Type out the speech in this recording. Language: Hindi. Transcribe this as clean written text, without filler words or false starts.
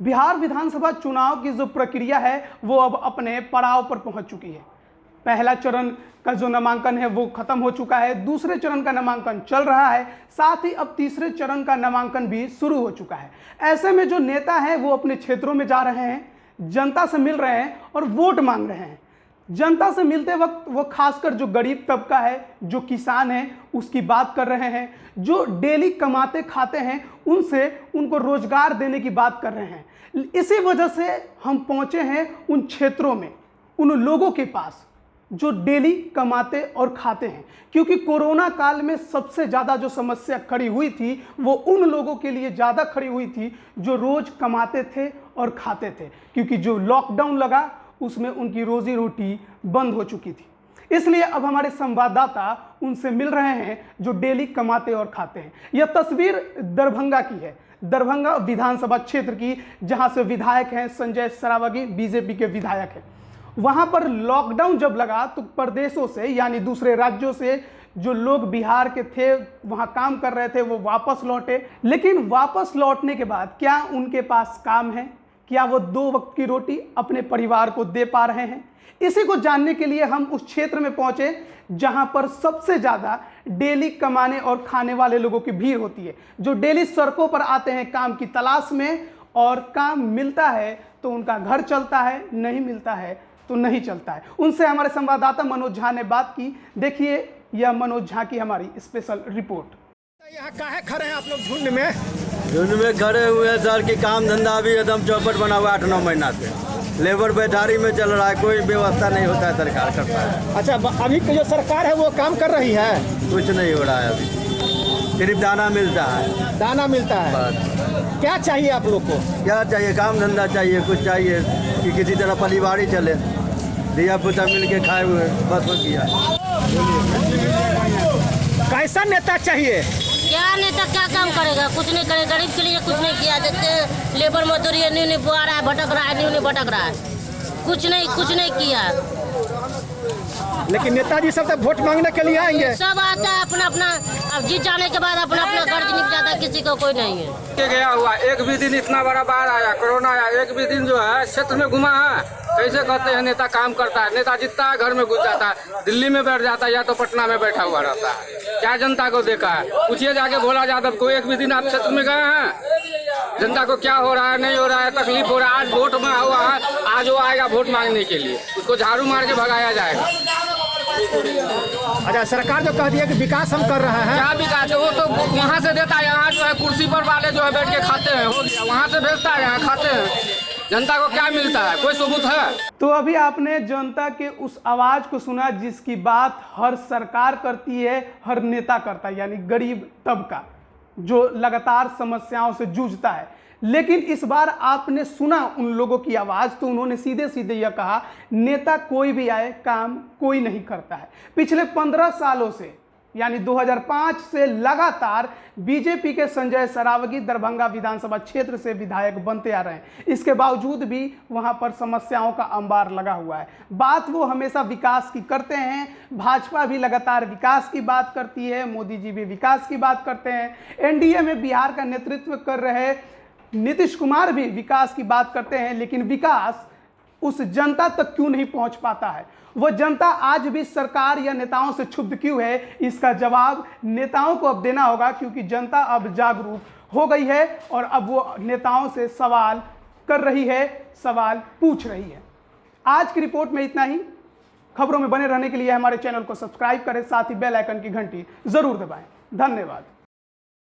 बिहार विधानसभा चुनाव की जो प्रक्रिया है वो अब अपने पड़ाव पर पहुंच चुकी है। पहला चरण का जो नामांकन है वो खत्म हो चुका है, दूसरे चरण का नामांकन चल रहा है, साथ ही अब तीसरे चरण का नामांकन भी शुरू हो चुका है। ऐसे में जो नेता हैं वो अपने क्षेत्रों में जा रहे हैं, जनता से मिल रहे हैं और वोट मांग रहे हैं। जनता से मिलते वक्त वो खासकर जो गरीब तबका है, जो किसान है, उसकी बात कर रहे हैं। जो डेली कमाते खाते हैं उनसे उनको रोजगार देने की बात कर रहे हैं। इसी वजह से हम पहुंचे हैं उन क्षेत्रों में, उन लोगों के पास जो डेली कमाते और खाते हैं, क्योंकि कोरोना काल में सबसे ज़्यादा जो समस्या खड़ी हुई थी वो उन लोगों के लिए ज़्यादा खड़ी हुई थी जो रोज़ कमाते थे और खाते थे, क्योंकि जो लॉकडाउन लगा उसमें उनकी रोजी रोटी बंद हो चुकी थी। इसलिए अब हमारे संवाददाता उनसे मिल रहे हैं जो डेली कमाते और खाते हैं। यह तस्वीर दरभंगा की है, दरभंगा विधानसभा क्षेत्र की, जहां से विधायक हैं संजय सरावगी, बीजेपी के विधायक हैं। वहां पर लॉकडाउन जब लगा तो प्रदेशों से यानी दूसरे राज्यों से जो लोग बिहार के थे वहां काम कर रहे थे वो वापस लौटे। लेकिन वापस लौटने के बाद क्या उनके पास काम है? क्या वो 2 वक्त की रोटी अपने परिवार को दे पा रहे हैं? इसी को जानने के लिए हम उस क्षेत्र में पहुंचे जहां पर सबसे ज़्यादा डेली कमाने और खाने वाले लोगों की भीड़ होती है, जो डेली सड़कों पर आते हैं काम की तलाश में, और काम मिलता है तो उनका घर चलता है, नहीं मिलता है तो नहीं चलता है। उनसे हमारे संवाददाता मनोज झा ने बात की। देखिए यह मनोज झा की हमारी स्पेशल रिपोर्ट। यहाँ काहे खड़े हैं आप लोग झुंड में? झुंड में खड़े हुए हैं सर कि काम धंधा भी एकदम चौपट बना हुआ 8-9 महीना से। लेबर बेदारी में चल रहा है, कोई व्यवस्था नहीं होता है, सरकार करता है। अच्छा, अभी की जो सरकार है वो काम कर रही है? कुछ नहीं हो रहा है अभी, सिर्फ दाना मिलता है। दाना मिलता है? बस। क्या चाहिए आप लोग को? क्या चाहिए? काम धंधा चाहिए, कुछ चाहिए कि किसी तरह परिवार ही चले, दिया पुता मिल के खाए हुए, बस हो गया। कैसा नेता चाहिए? क्या नेता क्या काम करेगा? कुछ नहीं करेगा, गरीब के लिए कुछ नहीं किया। देखते लेबर मजदूरी नहीं बुआ रहा है, भटक रहा है, नहीं भटक रहा है, कुछ नहीं किया। लेकिन नेताजी सब तक वोट मांगने के लिए आएंगे। सब आता है अपना अपना, अब जीत जाने के बाद अपना अपना कर्ज निप जाता है, किसी को कोई नहीं है। गया हुआ एक भी दिन इतना बड़ा बाढ़ आया, कोरोना आया, एक भी दिन जो है क्षेत्र में घुमा है। कैसे कहते हैं नेता काम करता है? नेता जीतता है, घर में घुस जाता है, दिल्ली में बैठ जाता है या तो पटना में बैठा हुआ रहता है। क्या जनता को देखा है? पूछिए जाके भोला यादव को, एक भी दिन आप क्षेत्र में गए हैं? जनता को क्या हो रहा है, नहीं हो रहा है, तकलीफ हो रहा है। आज वोट में हुआ है, आज वो आएगा वोट मांगने के लिए, उसको झाड़ू मार के भगाया जाएगा। अच्छा, सरकार जो कह दिया कि विकास हम कर रहे हैं, क्या विकास है? वो तो वहाँ से देता है, यहाँ जो है कुर्सी पर वाले जो है बैठ के खाते हैं, हो गया। वहाँ से भेजता है, यहाँ खाते हैं। जनता को क्या मिलता है? कोई सबूत है? तो अभी आपने जनता के उस आवाज को सुना जिसकी बात हर सरकार करती है, हर नेता करता है, यानी गरीब तबका जो लगातार समस्याओं से जूझता है। लेकिन इस बार आपने सुना उन लोगों की आवाज़, तो उन्होंने सीधे सीधे यह कहा, नेता कोई भी आए काम कोई नहीं करता है। पिछले 15 सालों से यानी 2005 से लगातार बीजेपी के संजय सरावगी दरभंगा विधानसभा क्षेत्र से विधायक बनते आ रहे हैं। इसके बावजूद भी वहां पर समस्याओं का अंबार लगा हुआ है। बात वो हमेशा विकास की करते हैं, भाजपा भी लगातार विकास की बात करती है, मोदी जी भी विकास की बात करते हैं, एनडीए में बिहार का नेतृत्व कर रहे नीतीश कुमार भी विकास की बात करते हैं। लेकिन विकास उस जनता तक क्यों नहीं पहुंच पाता है? वो जनता आज भी सरकार या नेताओं से क्षुब्ध क्यों है? इसका जवाब नेताओं को अब देना होगा, क्योंकि जनता अब जागरूक हो गई है और अब वो नेताओं से सवाल कर रही है, सवाल पूछ रही है। आज की रिपोर्ट में इतना ही। खबरों में बने रहने के लिए हमारे चैनल को सब्सक्राइब करें, साथ ही बेल आइकन की घंटी जरूर दबाएं। धन्यवाद।